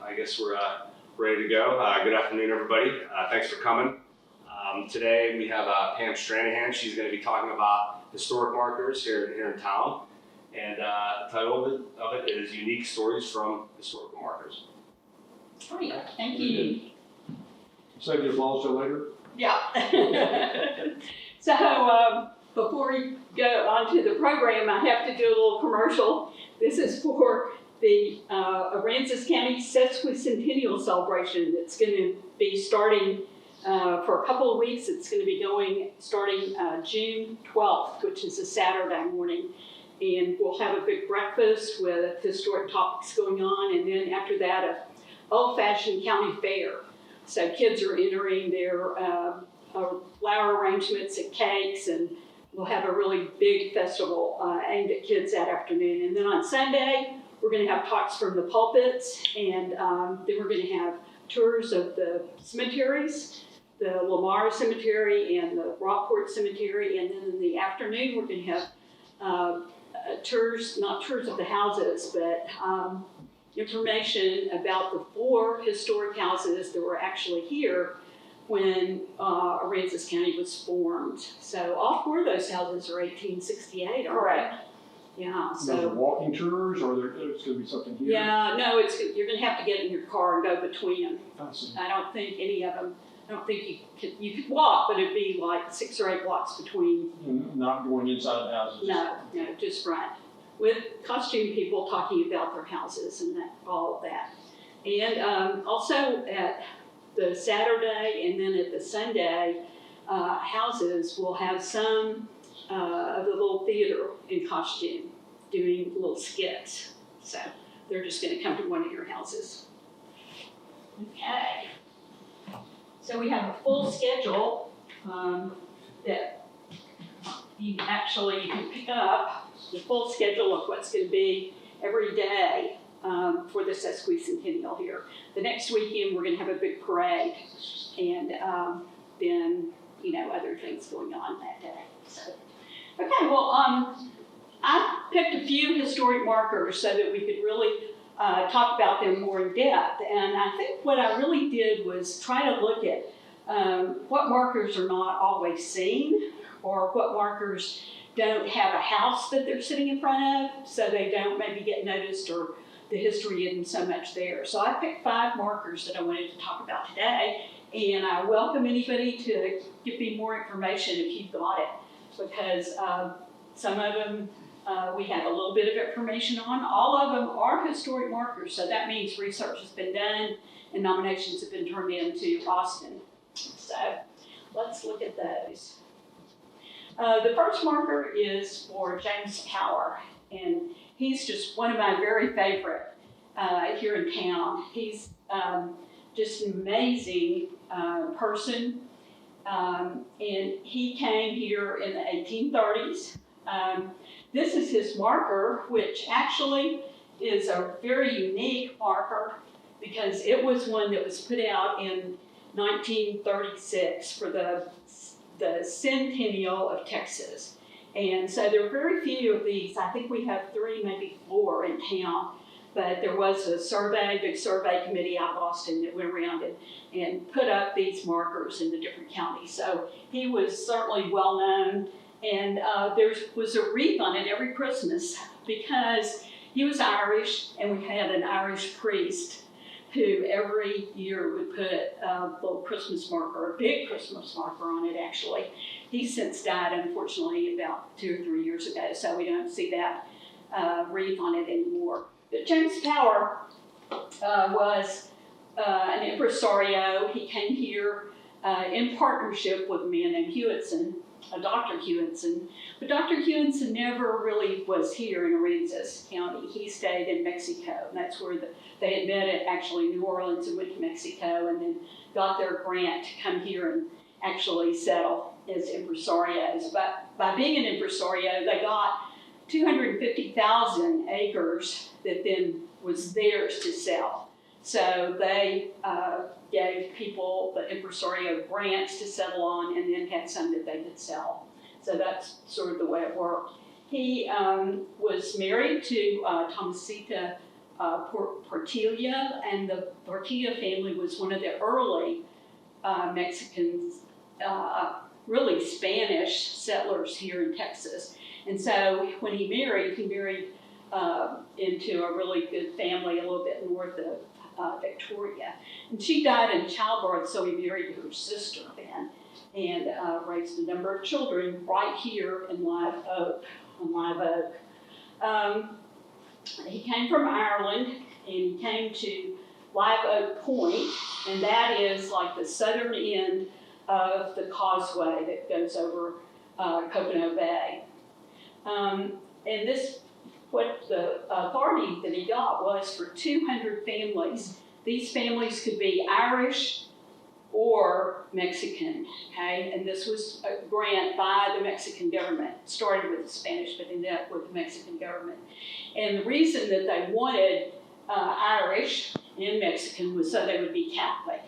I guess we're ready to go. Good afternoon, everybody. Thanks for coming. Today we have Pam Stranahan. She's going to be talking about historic markers here in town. And the title of it is Unique Stories from Historical Markers. Great, thank you. Save the applause till later. Yeah. So before we go on to the program, I have to do a little commercial. This is for the Aransas County Sesquicentennial Celebration that's going to be starting for a couple of weeks. It's going to be starting June 12th, which is a Saturday morning. And we'll have a big breakfast with historic topics going on. And then after that, a old-fashioned county fair. So kids are entering their flower arrangements and cakes, and we'll have a really big festival aimed at kids that afternoon. And then on Sunday, we're going to have talks from the pulpits, and then we're going to have tours of the cemeteries, the Lamar Cemetery and the Rockport Cemetery. And then in the afternoon, we're going to have tours, not tours of the houses, but information about the 4 historic houses that were actually here when Aransas County was formed. So all 4 of those houses are 1868, correct? Yeah. So those are walking tours, or it's going to be something here? Yeah, no, you're going to have to get in your car and go between them. I don't think any of them. I don't think you could walk, but it'd be like 6 or 8 blocks between. Not going inside the houses? No, just front. With costume people talking about their houses and all of that. And also at the Saturday and then at the Sunday houses, we'll have some of the little theater in costume doing little skits. So they're just going to come to one of your houses. Okay. So we have a full schedule that you can pick up the full schedule of what's going to be every day for the Sesquicentennial here. The next weekend, we're going to have a big parade, and then, other things going on that day. So, okay, well, I picked a few historic markers so that we could really talk about them more in depth. And I think what I really did was try to look at what markers are not always seen, or what markers don't have a house that they're sitting in front of, so they don't maybe get noticed, or the history isn't so much there. So I picked 5 markers that I wanted to talk about today, and I welcome anybody to give me more information if you've got it, because some of them we have a little bit of information on. All of them are historic markers, so that means research has been done and nominations have been turned in to Austin. So let's look at those. The first marker is for James Tower, and he's just one of my very favorite here in town. He's just an amazing person, and he came here in the 1830s. This is his marker, which actually is a very unique marker because it was one that was put out in 1936 for the Centennial of Texas. And so there are very few of these. I think we have 3, maybe 4 in town. But there was a big survey committee out of Austin that went around and put up these markers in the different counties. So he was certainly well known. And there was a wreath on it every Christmas because he was Irish, and we had an Irish priest who every year would put a little Christmas marker, a big Christmas marker on it actually. He's since died, unfortunately, about 2 or 3 years ago, so we don't see that wreath on it anymore. But James Tower was an impresario. He came here in partnership with a man named Hewitson, Dr. Hewitson. But Dr. Hewitson never really was here in Aransas County. He stayed in Mexico, and that's where they had met at actually New Orleans and went to Mexico, and then got their grant to come here and actually settle as impresarios. But by being an impresario, they got 250,000 acres that then was theirs to sell. So they gave people the impresario grants to settle on, and then had some that they could sell. So that's sort of the way it worked. He was married to Thomasita Portilla, and the Portilla family was one of the early Mexicans, really Spanish settlers here in Texas. And so when he married into a really good family a little bit north of Victoria. And she died in childbirth, so he married her sister then and raised a number of children right here in Live Oak, on Live Oak. He came from Ireland, and he came to Live Oak Point, and that is like the southern end of the causeway that goes over Coconut Bay. And this, what the authority that he got was for 200 families. These families could be Irish or Mexican, okay? And this was a grant by the Mexican government. It started with the Spanish, but ended up with the Mexican government. And the reason that they wanted Irish and Mexican was so they would be Catholic.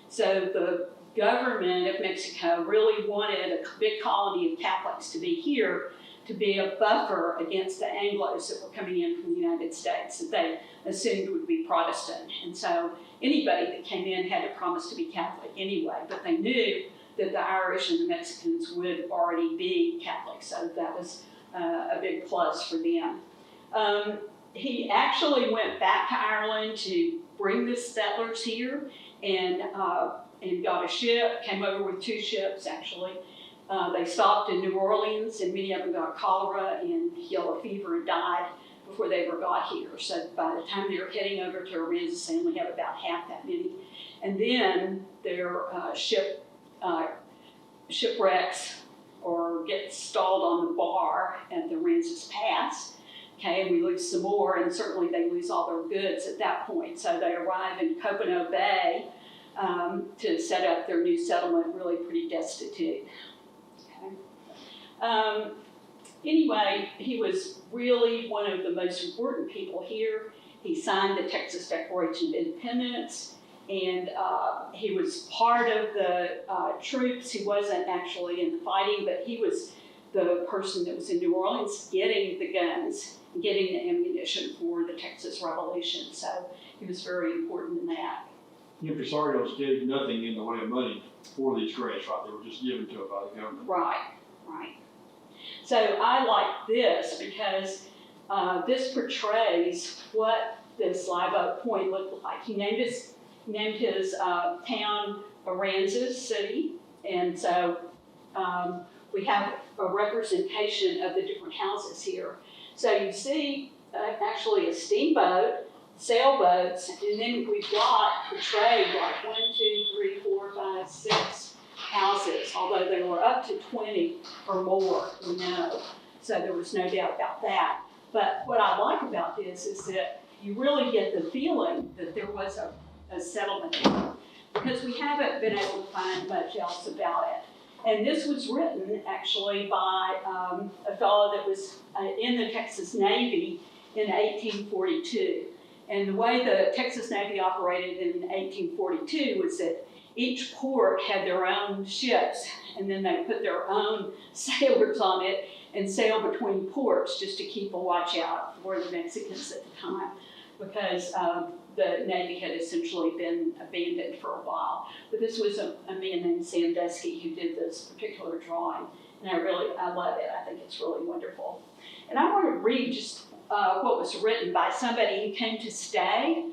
So the government of Mexico really wanted a big colony of Catholics to be here to be a buffer against the Anglos that were coming in from the United States that they assumed would be Protestant. And so anybody that came in had to promise to be Catholic anyway, but they knew that the Irish and the Mexicans would already be Catholic, so that was a big plus for them. He actually went back to Ireland to bring the settlers here and got a ship, came over with 2 ships actually. They stopped in New Orleans, and many of them got cholera and yellow fever and died before they ever got here. So by the time they were heading over to Aransas, they only have about half that many. And then their shipwrecks or get stalled on the bar at the Aransas Pass. Okay, and we lose some more, and certainly they lose all their goods at that point. So they arrive in Coconut Bay to set up their new settlement, really pretty destitute. Anyway, he was really one of the most important people here. He signed the Texas Declaration of Independence, and he was part of the troops. He wasn't actually in the fighting, but he was the person that was in New Orleans getting the guns, getting the ammunition for the Texas Revolution. So he was very important in that. The impresarios gave nothing in the way of money for these grants, right? They were just given to it by the government. Right. So I like this because this portrays what this Live Oak Point looked like. He named his town Aransas City, and so we have a representation of the different houses here. So you see actually a steamboat, sailboats, and then we've got portrayed like 1, 2, 3, 4, 5, 6 houses, although they were up to 20 or more, we know. So there was no doubt about that. But what I like about this is that you really get the feeling that there was a settlement here, because we haven't been able to find much else about it. And this was written actually by a fellow that was in the Texas Navy in 1842. And the way the Texas Navy operated in 1842 was that each port had their own ships, and then they put their own sailors on it and sail between ports just to keep a watch out for the Mexicans at the time, because the Navy had essentially been abandoned for a while. But this was a man named Sandusky who did this particular drawing, and I love it. I think it's really wonderful. And I want to read just what was written by somebody who came to stay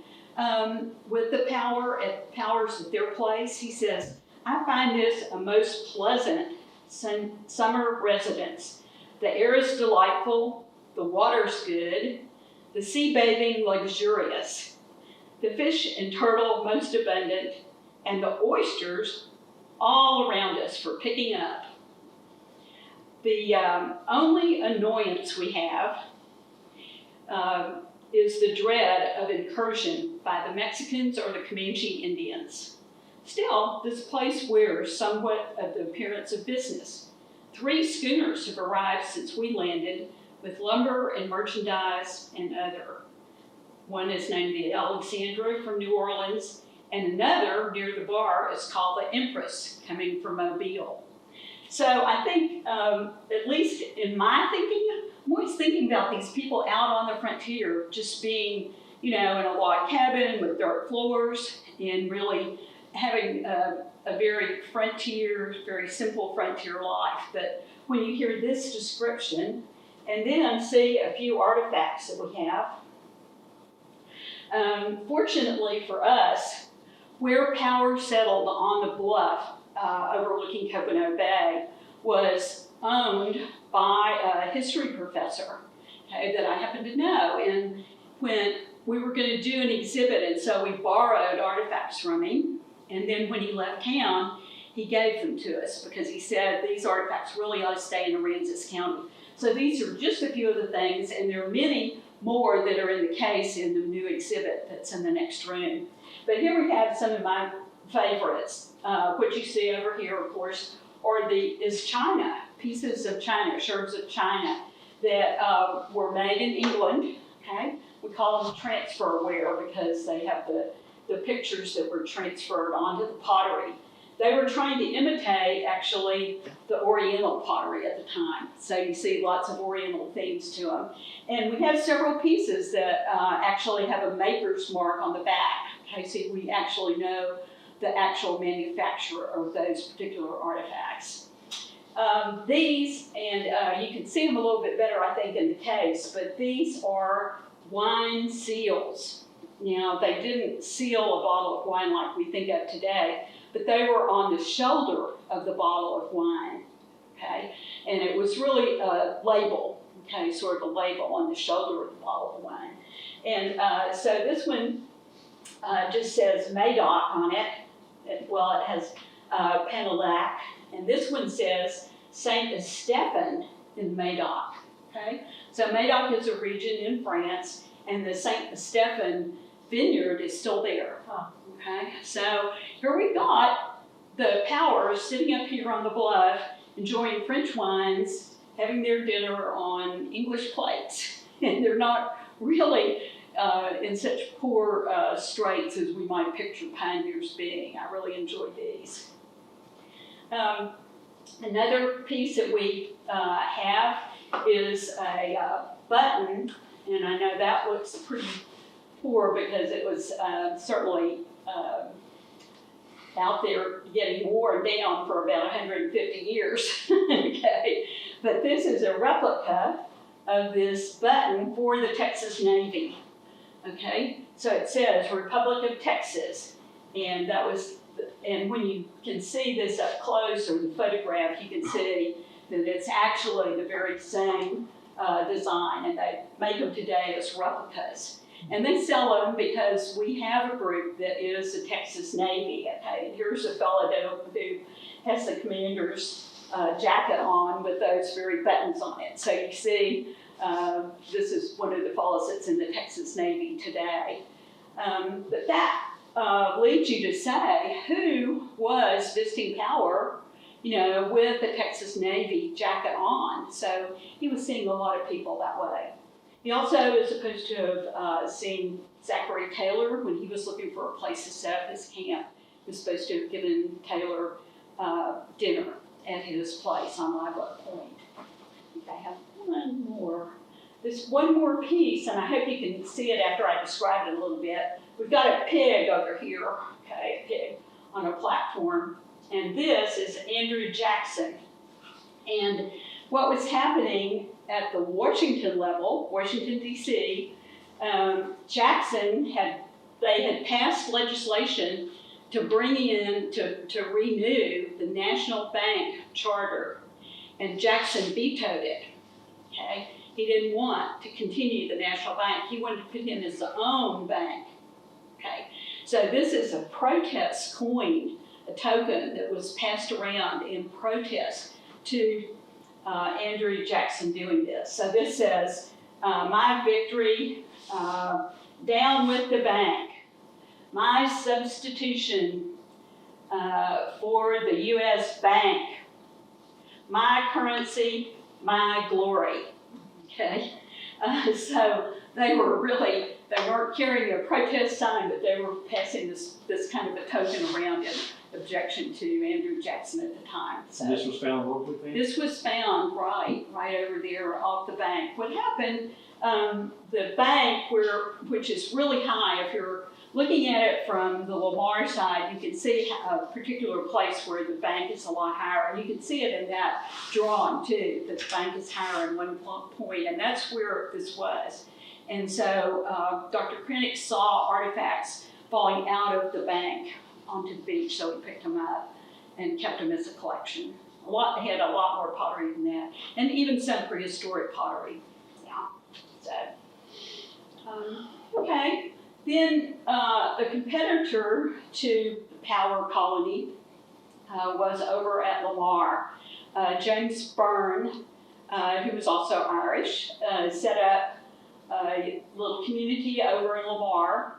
with the Powers at their place. He says, "I find this a most pleasant summer residence. The air is delightful, the water's good, the sea bathing luxurious, the fish and turtle most abundant, and the oysters all around us for picking up. The only annoyance we have is the dread of incursion by the Mexicans or the Comanche Indians. Still, this place wears somewhat of the appearance of business. 3 schooners have arrived since we landed with lumber and merchandise and other. One is named the Alexandra from New Orleans, and another near the bar is called the Empress, coming from Mobile." So I think, at least in my thinking, I'm always thinking about these people out on the frontier just being, in a log cabin with dirt floors, and really having a very frontier, very simple frontier life. But when you hear this description, and then see a few artifacts that we have, fortunately for us, where power settled on the bluff overlooking Coconut Bay was owned by a history professor, okay, that I happen to know. And when we were going to do an exhibit, and so we borrowed artifacts from him, and then when he left town, he gave them to us because he said these artifacts really ought to stay in Aransas County. So these are just a few of the things, and there are many more that are in the case in the new exhibit that's in the next room. But here we have some of my favorites. What you see over here, of course, is china, pieces of china, sherds of china that were made in England. Okay, we call them transferware because they have the pictures that were transferred onto the pottery. They were trying to imitate, actually, the Oriental pottery at the time. So you see lots of Oriental themes to them. And we have several pieces that actually have a maker's mark on the back. Okay, so we actually know the actual manufacturer of those particular artifacts. These, and you can see them a little bit better, I think, in the case, but these are wine seals. Now, they didn't seal a bottle of wine like we think of today, but they were on the shoulder of the bottle of wine, okay? And it was really a label, okay, sort of a label on the shoulder of the bottle of wine. And so this one just says Madoc on it. Well, it has Penelac, and this one says Saint Stephen in Madoc, okay? So Madoc is a region in France, and the Saint Stephen vineyard is still there. Okay, so here we've got the Powers sitting up here on the bluff, enjoying French wines, having their dinner on English plates, and they're not really in such poor straits as we might picture pioneers being. I really enjoyed these. Another piece that we have is a button, and I know that looks pretty poor because it was certainly out there getting worn down for about 150 years, okay? But this is a replica of this button for the Texas Navy, okay? So it says Republic of Texas, and and when you can see this up close, or the photograph, you can see that it's actually the very same design, and they make them today as replicas. And they sell them because we have a group that is the Texas Navy, okay? And here's a fellow who has the commander's jacket on with those very buttons on it. So you see, this is one of the fellows that's in the Texas Navy today. But that leads you to say, who was visiting power, with the Texas Navy jacket on? So he was seeing a lot of people that way. He also is supposed to have seen Zachary Taylor when he was looking for a place to set up his camp. He was supposed to have given Taylor dinner at his place on Live Point. I think I have one more piece, and I hope you can see it after I describe it a little bit. We've got a pig over here, okay, a pig on a platform, and this is Andrew Jackson. And what was happening at the Washington level, Washington, D.C., Jackson had passed legislation to bring in, to renew the National Bank charter, and Jackson vetoed it, okay? He didn't want to continue the National Bank. He wanted to put in his own bank, okay? So this is a protest coin, a token that was passed around in protest to Andrew Jackson doing this. So this says, my victory, down with the bank. My substitution for the U.S. Bank. My currency, my glory. Okay? So they were really they weren't carrying a protest sign, but they were passing this kind of a token around in objection to Andrew Jackson at the time. So And this was found locally, Pam? this was found right over there off the bank. What happened, the bank, which is really high, if you're looking at it from the Lamar side, you can see a particular place where the bank is a lot higher, and you can see it in that drawing too, that the bank is higher in one point, and that's where this was. And so Dr. Krennic saw artifacts falling out of the bank onto the beach, so he picked them up and kept them as a collection. He had a lot more pottery than that, and even some prehistoric pottery. Yeah. So, okay. Then the competitor to the Power Colony was over at Lamar. James Byrne, who was also Irish, set up a little community over in Lamar.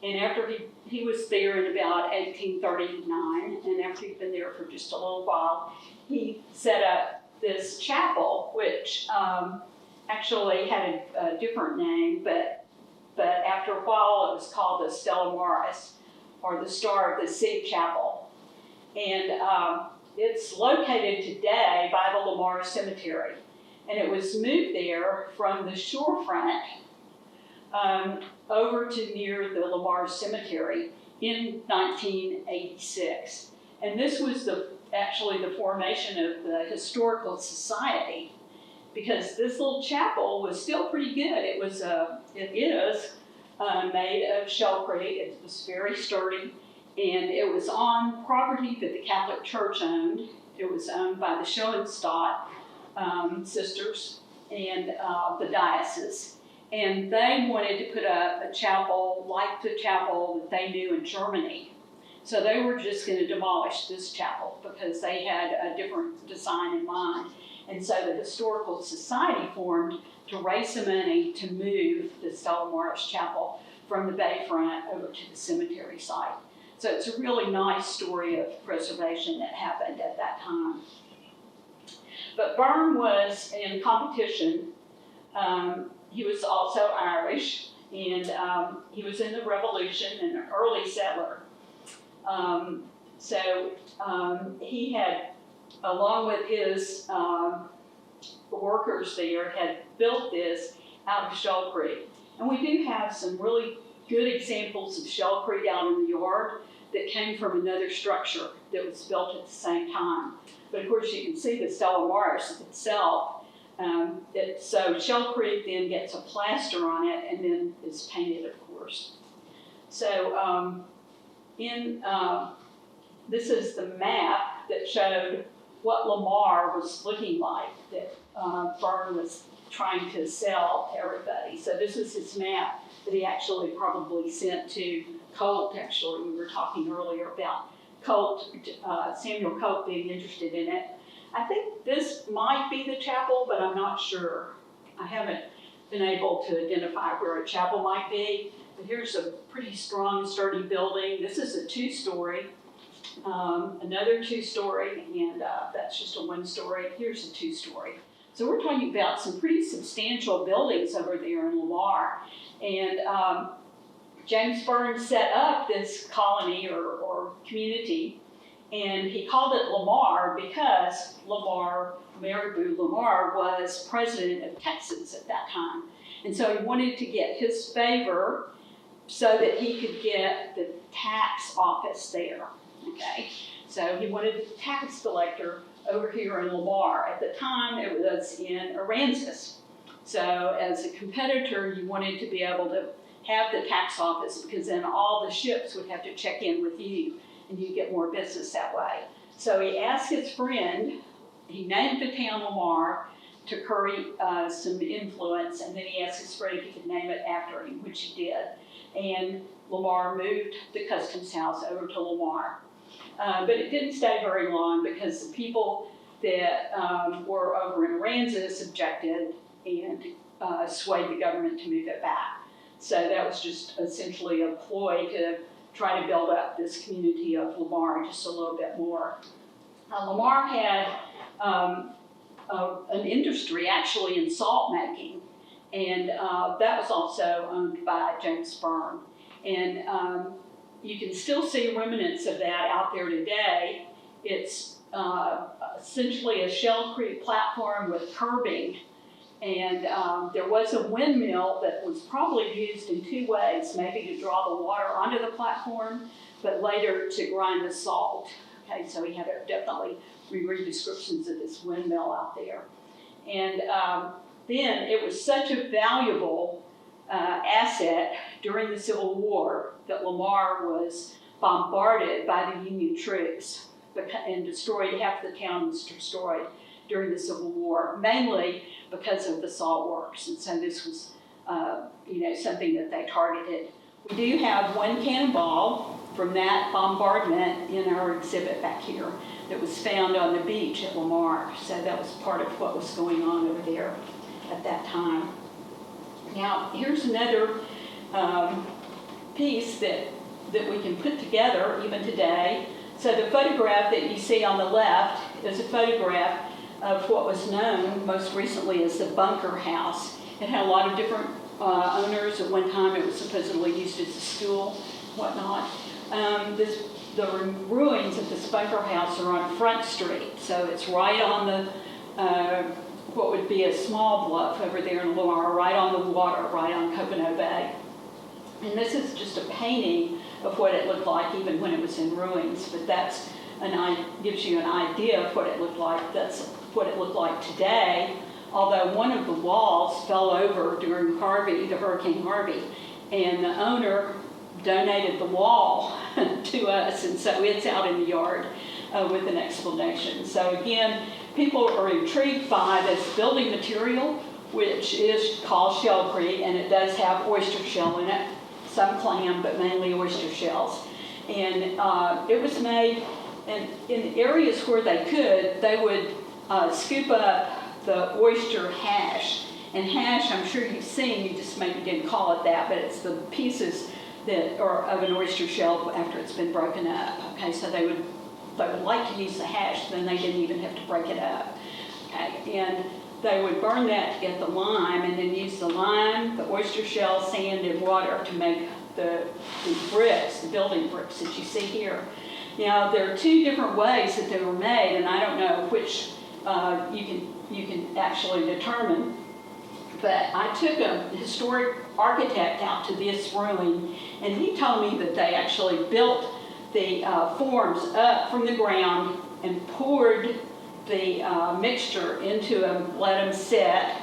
And after he was there in about 1839, and after he'd been there for just a little while, he set up this chapel, which actually had a different name, but after a while it was called the Stella Maris, or the Star of the Sea Chapel. And it's located today by the Lamar Cemetery. And it was moved there from the shorefront over to near the Lamar Cemetery in 1986. And this was actually the formation of the Historical Society, because this little chapel was still pretty good. It is made of shellcrete. It was very sturdy, and it was on property that the Catholic Church owned. It was owned by the Schoenstatt sisters and the diocese. And they wanted to put up a chapel like the chapel that they knew in Germany. So they were just going to demolish this chapel because they had a different design in mind. And so the Historical Society formed to raise some money to move the Stella Maris Chapel from the bayfront over to the cemetery site. So it's a really nice story of preservation that happened at that time. But Byrne was in competition. He was also Irish, and he was in the Revolution and an early settler. He had, along with his workers there, had built this out of shellcrete. And we do have some really good examples of shellcrete out in the yard that came from another structure that was built at the same time. But of course you can see the Stella Maris itself. So shellcrete then gets a plaster on it and then is painted, of course. So this is the map that showed what Lamar was looking like that Byrne was trying to sell to everybody. So this is his map that he actually probably sent to Colt. Actually, we were talking earlier about Colt, Samuel Colt being interested in it. I think this might be the chapel, but I'm not sure. I haven't been able to identify where a chapel might be. But here's a pretty strong, sturdy building. This is a two-story, another two-story, and that's just a one-story. Here's a two-story. So we're talking about some pretty substantial buildings over there in Lamar. And James Byrne set up this colony or community, and he called it Lamar because Maribou Lamar was president of Texas at that time. And so he wanted to get his favor so that he could get the tax office there, okay? So he wanted the tax collector over here in Lamar. At the time, it was in Aransas. So as a competitor, you wanted to be able to have the tax office because then all the ships would have to check in with you and you get more business that way. So he asked his friend, he named the town Lamar to curry some influence, and then he asked his friend if he could name it after him, which he did. And Lamar moved the customs house over to Lamar. But it didn't stay very long because the people that were over in Aransas objected and swayed the government to move it back. So that was just essentially a ploy to try to build up this community of Lamar just a little bit more. Lamar had an industry actually in salt making, and that was also owned by James Byrne. And you can still see remnants of that out there today. It's essentially a shellcrete platform with curbing, and there was a windmill that was probably used in two ways, maybe to draw the water onto the platform, but later to grind the salt. Okay, so he had definitely we read descriptions of this windmill out there. And then it was such a valuable asset during the Civil War that Lamar was bombarded by the Union troops and destroyed. Half the town was destroyed during the Civil War, mainly because of the salt works. And so this was, something that they targeted. We do have one cannonball from that bombardment in our exhibit back here that was found on the beach at Lamar. So that was part of what was going on over there at that time. Now, here's another piece that we can put together even today. So the photograph that you see on the left is a photograph of what was known most recently as the bunker house. It had a lot of different owners. At one time it was supposedly used as a school, whatnot. The ruins of this bunker house are on Front Street, so it's right on the what would be a small bluff over there in Lamar, right on the water, right on Coconut Bay. And this is just a painting of what it looked like even when it was in ruins, but gives you an idea of what it looked like. That's what it looked like today, although one of the walls fell over during the Hurricane Harvey, and the owner donated the wall to us, and so it's out in the yard with an explanation. So again, people are intrigued by this building material, which is called shellcrete, and it does have oyster shell in it, some clam, but mainly oyster shells. And it was made, and in areas where they could, they would scoop up the oyster hash. And hash, I'm sure you've seen, you just maybe didn't call it that, but it's the pieces that are of an oyster shell after it's been broken up. Okay, so they would like to use the hash, then they didn't even have to break it up. Okay, and they would burn that to get the lime, and then use the lime, the oyster shell, sand, and water to make the bricks, the building bricks that you see here. Now, there are two different ways that they were made, and I don't know which you can actually determine. But I took a historic architect out to this ruin, and he told me that they actually built the forms up from the ground and poured the mixture into them, let them set,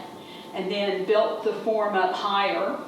and then built the form up higher.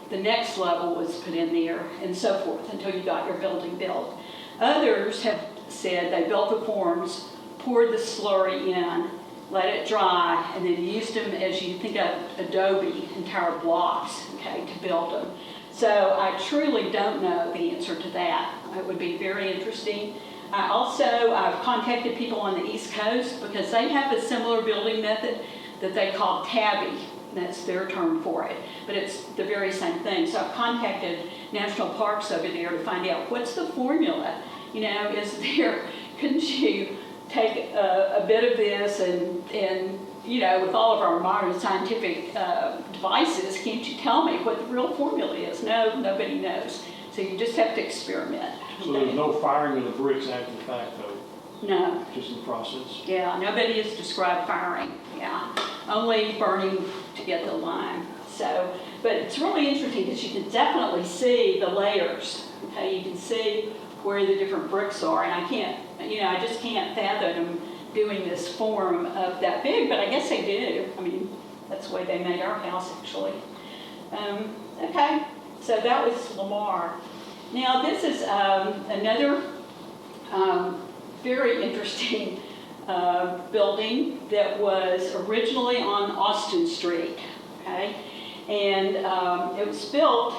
The next level was put in there, and so forth, until you got your building built. Others have said they built the forms, poured the slurry in, let it dry, and then used them as you think of adobe, entire blocks, okay, to build them. So I truly don't know the answer to that. It would be very interesting. I've contacted people on the East Coast because they have a similar building method that they call tabby. That's their term for it, but it's the very same thing. So I've contacted national parks over there to find out what's the formula. Couldn't you take a bit of this and with all of our modern scientific devices, can't you tell me what the real formula is? No, nobody knows. So you just have to experiment. So there's no firing of the bricks after the fact, though? No. Just in the process? Yeah, nobody has described firing. Yeah, only burning to get the lime. So, but it's really interesting because you can definitely see the layers. Okay, you can see where the different bricks are, and I just can't fathom doing this form of that big, but I guess they do. I mean, that's the way they made our house, actually. Okay, so that was Lamar. Now, this is another very interesting building that was originally on Austin Street, okay? And it was built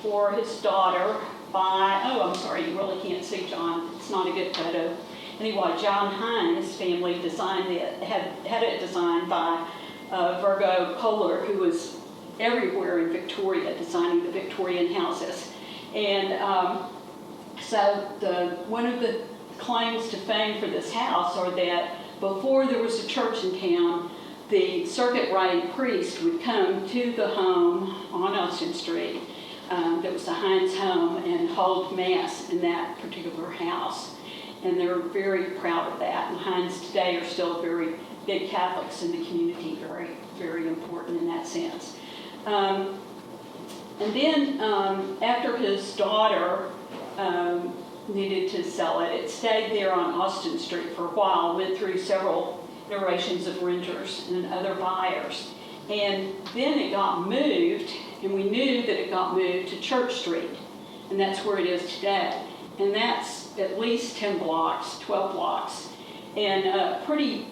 for his daughter by, I'm sorry, you really can't see John. It's not a good photo. Anyway, John Hines' family designed it, had it designed by Virgo Kohler, who was everywhere in Victoria designing the Victorian houses. And so one of the claims to fame for this house are that before there was a church in town, the circuit riding priest would come to the home on Austin Street, that was the Hines home, and hold mass in that particular house. And they're very proud of that. And Hines today are still very big Catholics in the community, very, very important in that sense. And then after his daughter needed to sell it, it stayed there on Austin Street for a while, went through several iterations of renters and other buyers. And then it got moved, and we knew that it got moved to Church Street, and that's where it is today. And that's at least 10 blocks, 12 blocks, and a pretty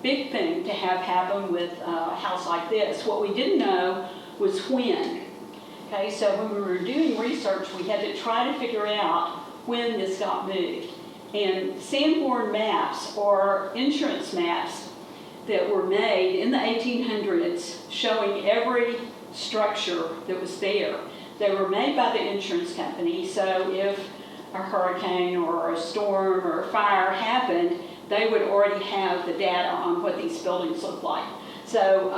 big thing to have happen with a house like this. What we didn't know was when. Okay, so when we were doing research, we had to try to figure out when this got moved. And Sanborn maps, or insurance maps, that were made in the 1800s showing every structure that was there. They were made by the insurance company, so if a hurricane or a storm or a fire happened, they would already have the data on what these buildings look like. So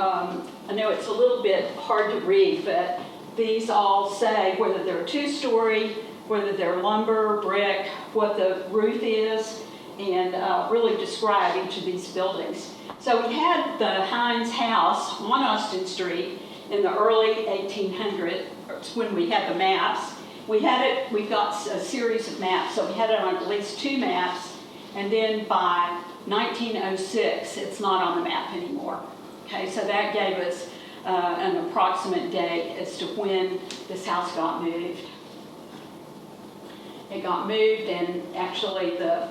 I know it's a little bit hard to read, but these all say whether they're two-story, whether they're lumber, brick, what the roof is, and really describe each of these buildings. So we had the Hines house on Austin Street in the early 1800s, when we had the maps. We've got a series of maps, so we had it on at least 2 maps, and then by 1906, it's not on the map anymore. Okay, so that gave us an approximate date as to when this house got moved. It got moved, and actually I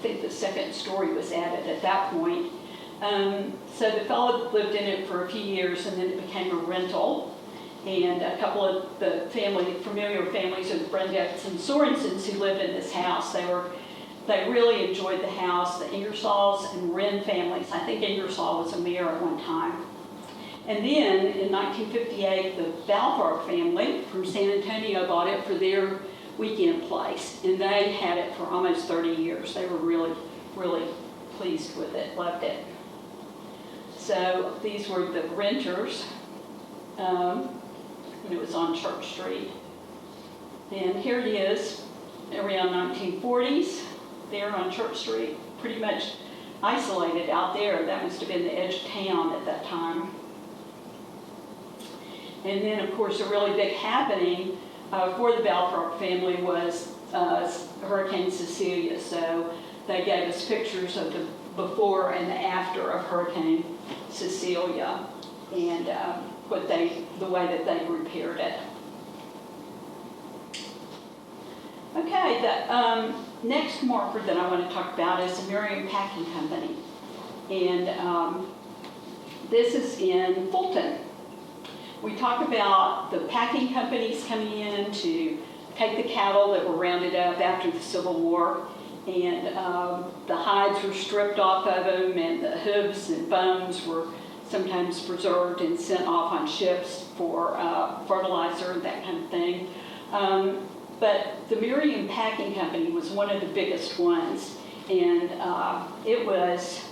think the second story was added at that point. So the fellow lived in it for a few years, and then it became a rental. And a couple of the familiar families of the Brendecks and Sorensens who lived in this house, they really enjoyed the house. The Ingersolls and Wren families. I think Ingersoll was a mayor at one time. And then in 1958, the Balthorpe family from San Antonio bought it for their weekend place, and they had it for almost 30 years. They were really, really pleased with it, loved it. So these were the renters when it was on Church Street. And here it is around 1940s, there on Church Street, pretty much isolated out there. That must have been the edge of town at that time. And then, of course, a really big happening for the Balthorpe family was Hurricane Cecilia. So they gave us pictures of the before and the after of Hurricane Cecilia, and the way that they repaired it. Okay, the next marker that I want to talk about is the Miriam Packing Company, and this is in Fulton. We talk about the packing companies coming in to take the cattle that were rounded up after the Civil War, and the hides were stripped off of them, and the hooves and bones were sometimes preserved and sent off on ships for fertilizer and that kind of thing. But the Miriam Packing Company was one of the biggest ones, and it was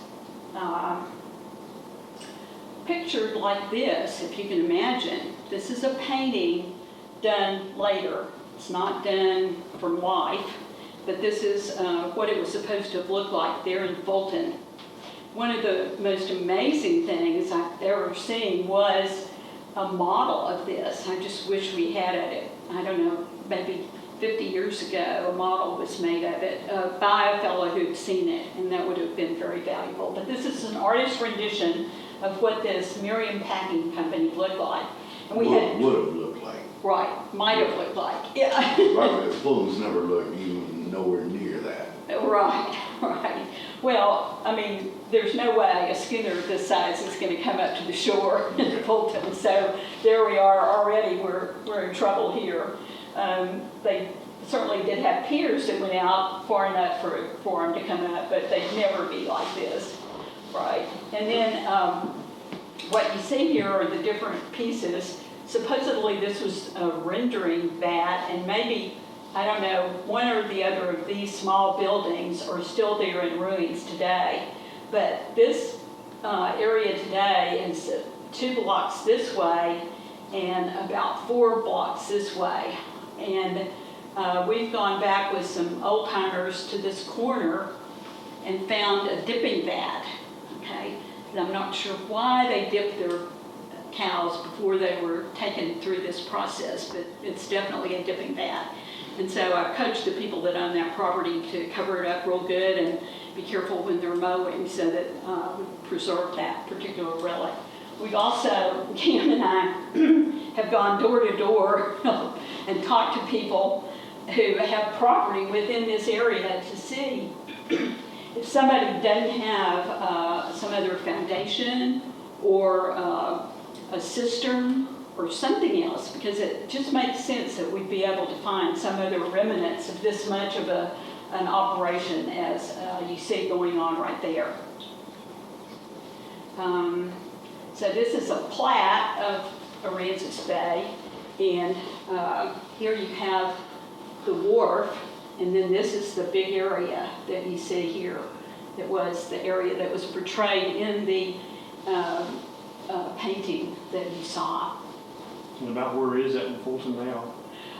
pictured like this, if you can imagine. This is a painting done later. It's not done from life, but this is what it was supposed to have looked like there in Fulton. One of the most amazing things I've ever seen was a model of this. I just wish we had it. I don't know, maybe 50 years ago, a model was made of it by a fellow who'd seen it, and that would have been very valuable. But this is an artist's rendition of what this Miriam Packing Company looked like. And we would have looked like. Right, might have looked like, yeah. Fulton's never looked even nowhere near that. Right, right. Well, I mean, there's no way a schooner this size is going to come up to the shore in Fulton. So there we are already. We're in trouble here. They certainly did have piers that went out far enough for them to come up, but they'd never be like this, right? And then what you see here are the different pieces. Supposedly this was a rendering vat, and maybe, I don't know, one or the other of these small buildings are still there in ruins today. But this area today is 2 blocks this way and about 4 blocks this way. And we've gone back with some old timers to this corner and found a dipping vat, okay? And I'm not sure why they dipped their cows before they were taken through this process, but it's definitely a dipping vat. And so I've coached the people that own that property to cover it up real good and be careful when they're mowing so that we preserve that particular relic. We also, Cam and I, have gone door to door and talked to people who have property within this area to see if somebody doesn't have some other foundation or a cistern or something else, because it just makes sense that we'd be able to find some other remnants of this much of an operation as you see going on right there. So this is a plat of Aransas Bay, and here you have the wharf, and then this is the big area that you see here. It was the area that was portrayed in the painting that you saw. And about where is that in Fulton now?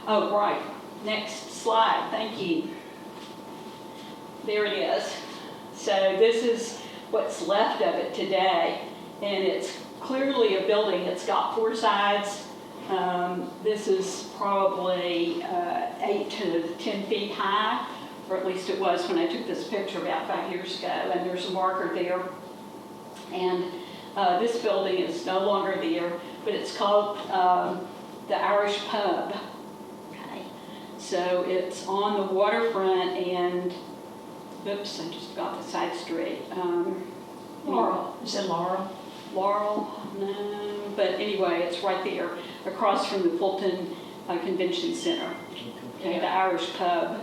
Oh, right. Next slide. Thank you. There it is. So this is what's left of it today, and it's clearly a building. It's got 4 sides. This is probably 8 to 10 feet high, or at least it was when I took this picture about 5 years ago, and there's a marker there. And this building is no longer there, but it's called the Irish Pub. Okay, so it's on the waterfront, and oops, I just got the side street. Laurel, is it Laurel? Laurel, no, but anyway, it's right there across from the Fulton Convention Center. Okay, the Irish Pub,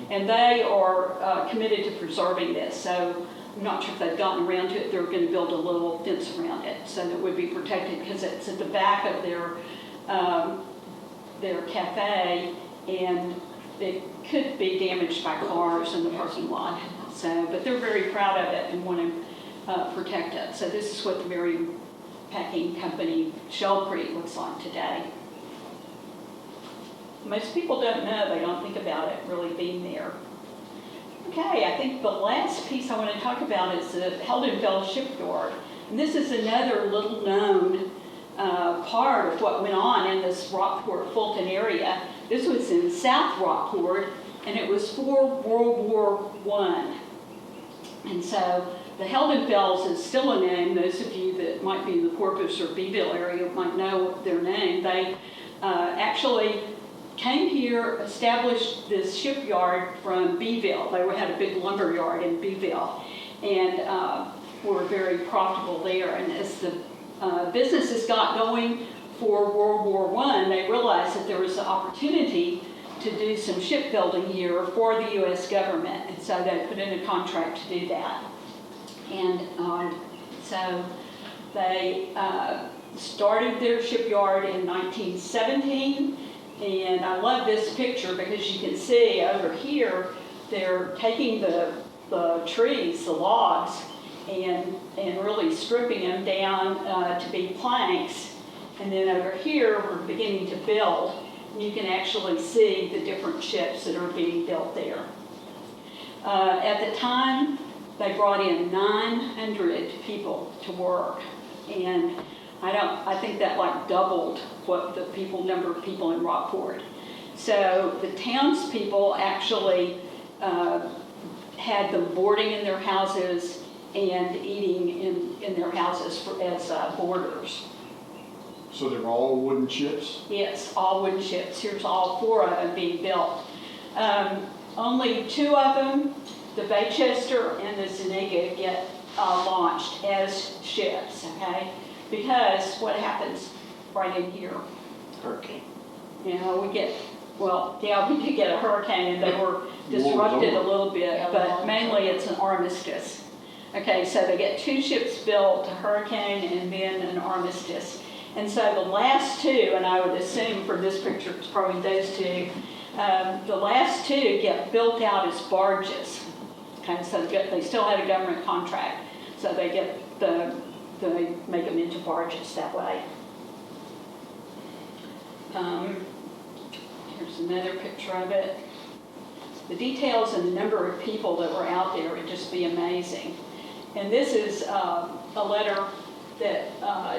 and they are committed to preserving this. So I'm not sure if they've gotten around to it. They're going to build a little fence around it so that it would be protected, because it's at the back of their cafe, and it could be damaged by cars in the parking lot. So, but they're very proud of it and want to protect it. So this is what the Merriam Packing Company Shell Creek looks like today. Most people don't know, they don't think about it really being there. Okay, I think the last piece I want to talk about is the Heldenfeld Shipyard. And this is another little known part of what went on in this Rockport, Fulton area. This was in South Rockport, and it was for World War I. And so the Heldenfelds is still a name. Those of you that might be in the Corpus or Beeville area might know their name. They actually came here, established this shipyard from Beeville. They had a big lumber yard in Beeville, and were very profitable there. And as the businesses got going for World War I, they realized that there was an opportunity to do some shipbuilding here for the U.S. government, and so they put in a contract to do that. And so they started their shipyard in 1917, and I love this picture because you can see over here they're taking the trees, the logs, and really stripping them down to be planks. And then over here we're beginning to build. And you can actually see the different ships that are being built there. At the time, they brought in 900 people to work, and I think that like doubled what the number of people in Rockport. So the townspeople actually had them boarding in their houses and eating in their houses as boarders. So they were all wooden ships? Yes, all wooden ships. Here's all 4 of them being built. Only 2 of them, the Baychester and the Zuniga, get launched as ships, okay? Because what happens right in here? Hurricane. You know, we did get a hurricane, and they were disrupted a little bit, but mainly it's an armistice. Okay, so they get 2 ships built, a hurricane and then an armistice. And so the last 2, and I would assume from this picture it's probably those 2, the last 2 get built out as barges. Okay, so they still had a government contract. So they get they make them into barges that way. Here's another picture of it. The details and the number of people that were out there would just be amazing. And this is a letter that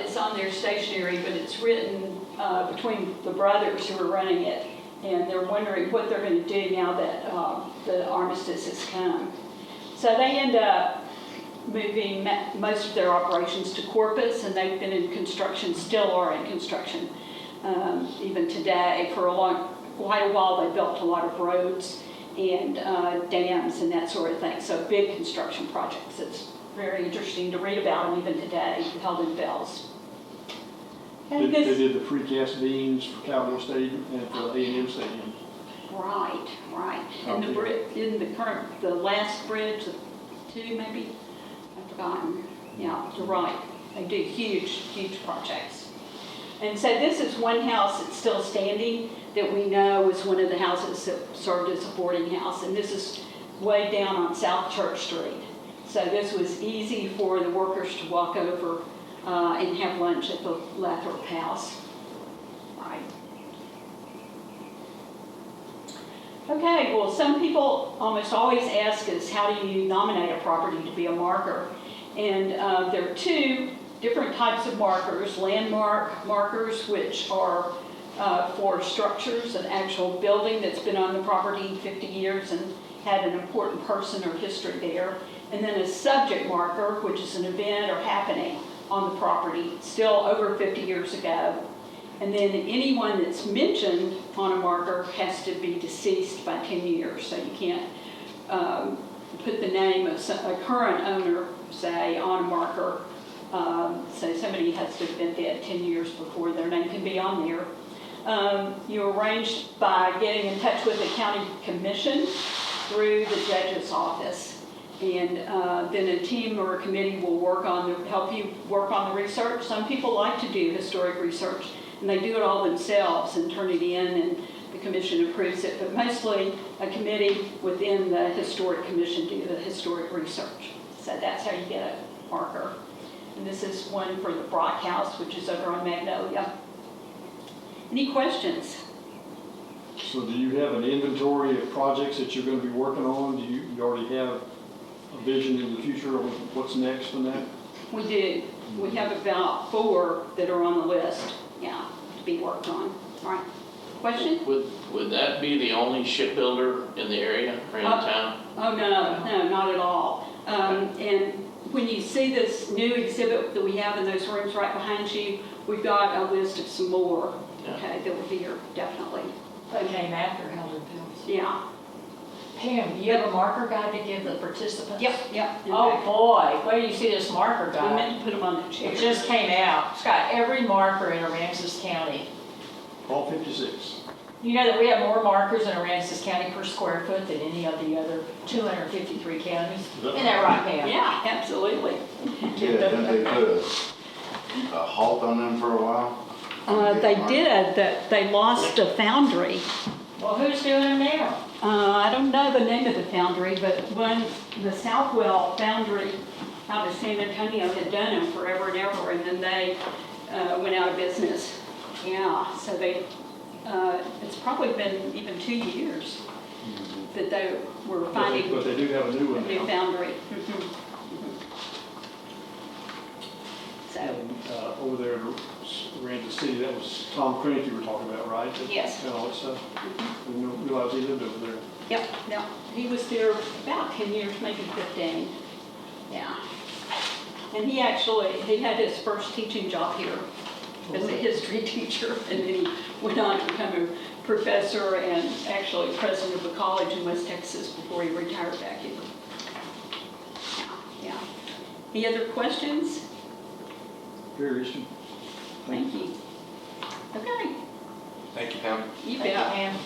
is on their stationery, but it's written between the brothers who are running it, and they're wondering what they're going to do now that the armistice has come. So they end up moving most of their operations to Corpus, and they've been in construction, still are in construction, even today. For quite a while they built a lot of roads and dams and that sort of thing, so big construction projects. It's very interesting to read about them even today, held in Bells. They did the precast beams for Cowboy Stadium and for A&M Stadium. Right. And the last bridge, the two maybe, I've forgotten. Yeah, you're right. They do huge projects. And so this is one house that's still standing that we know is one of the houses that served as a boarding house. And this is way down on South Church Street. So this was easy for the workers to walk over and have lunch at the Lathrop House. Right. Okay, well, some people almost always ask us, how do you nominate a property to be a marker? And there are two different types of markers: landmark markers, which are for structures, an actual building that's been on the property 50 years and had an important person or history there. And then a subject marker, which is an event or happening on the property still over 50 years ago. And then anyone that's mentioned on a marker has to be deceased by 10 years. So you can't put the name of a current owner, say, on a marker. So somebody has to have been dead 10 years before their name can be on there. You arrange by getting in touch with the county commission through the judge's office. And then a team or a committee will help you work on the research. Some people like to do historic research, and they do it all themselves and turn it in, and the commission approves it. But mostly a committee within the historic commission do the historic research. So that's how you get a marker. And this is one for the Brock House, which is over on Magnolia. Any questions? So do you have an inventory of projects that you're going to be working on? Do you already have a vision in the future of what's next on that? We do. We have about 4 that are on the list, yeah, to be worked on. All right. Question? Would that be the only shipbuilder in the area or in town? Oh, no, not at all. And when you see this new exhibit that we have in those rooms right behind you, we've got a list of some more, okay, that will be here, definitely. They came after Elder Bills. Yeah. Pam, do you have a marker guide to give the participants? Yep. Oh boy, where do you see this marker I guide? meant to put them on the chair. It just came out. It's got every marker in Aransas County. All 56. You know that we have more markers in Aransas County per square foot than any of the other 253 counties? Isn't that right, Pam? Yeah, absolutely. Yeah, didn't they put a halt on them for a while? They did. They lost a foundry. Well, who's doing them now? I don't know the name of the foundry, but the Southwell foundry out of San Antonio had done them forever and ever, and then they went out of business. Yeah, so it's probably been even 2 years that they were finding But they do have a new a one new now. foundry. So, And, over there in Aransas City, that was Tom Krantz you were talking about, right? Yes. And all that stuff. I didn't realize he lived over there. yep, he was there about 10 years, maybe 15. Yeah. And he had his first teaching job here as a history teacher, and then he went on to become a professor and actually president of a college in West Texas before he retired back here. Yeah. Any other questions? Very interesting. Thank you. Okay. Thank you, Pam. You Thank you, bet. Pam.